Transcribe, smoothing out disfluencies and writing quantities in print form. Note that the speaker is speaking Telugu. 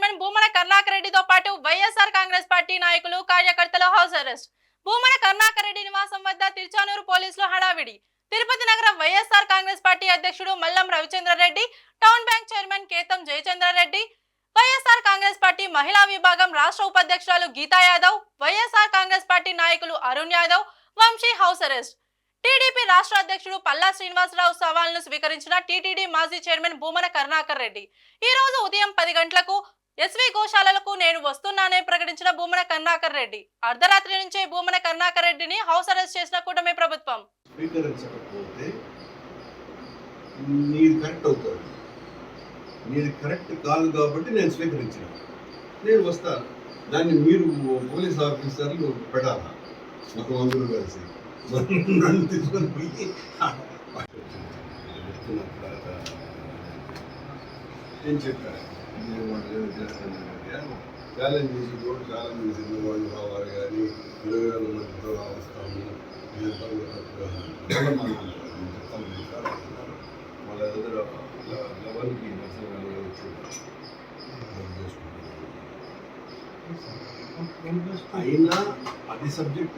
చైర్మన్ భూమన కరుణాకర్ రెడ్డితో పాటు వైఎస్ఆర్ కాంగ్రెస్ పార్టీ నాయకులు కార్యకర్తల హౌస్ అరెస్ట్. భూమన కరుణాకర్ రెడ్డి నివాసం వద్ద తిరుచానూరు పోలీసులు హడావిడి. తిరుపతి నగరం వైఎస్ఆర్ కాంగ్రెస్ పార్టీ అధ్యక్షుడు Mallam Ravichandra Reddy, town bank chairman Ketham Jayachandra Reddy, YSR Congress party మహిళా విభాగం రాష్ట్ర ఉపాధ్యక్షురాలు గీతా యాదవ్, వైఎస్ఆర్ కాంగ్రెస్ పార్టీ నాయకులు Arun Yadav, Vamsi house arrest. TDP రాష్ట్ర అధ్యక్షుడు పల్లా శ్రీనివాసరావు సవాల్ను స్వీకరించిన టీటీడీ మాజీ చైర్మన్ భూమన కరుణాకర్ రెడ్డి ఈ రోజు ఉదయం 10 గంటలకు ఎస్వి గోశాలకు నేను వస్తున్నానని ప్రకటించిన భూమన కరుణాకర్ రెడ్డి అర్ధరాత్రి నుంచే భూమన కరుణాకర్ రెడ్డిని హౌస్ అరెస్ట్ చేసిన కూటమి ప్రభుత్వం. మీరు కరెక్ట్ కాదు కాబట్టి నేను స్వీకరించిన, నేను వస్తాను. దాన్ని మీరు పోలీస్ ఆఫీసర్లు పెట్టాలా మొత్తం అందరూ కలిసి నన్ను తీసుకొని పోయి నేను చెప్పాను ఛాలెంజ్ చేసి కూడా ఛాలెంజ్ చేసిన వాళ్ళు రావాలి కానీ 20,000 మందితో వస్తాము వాళ్ళ దగ్గర 11కి అయినా అది సబ్జెక్ట్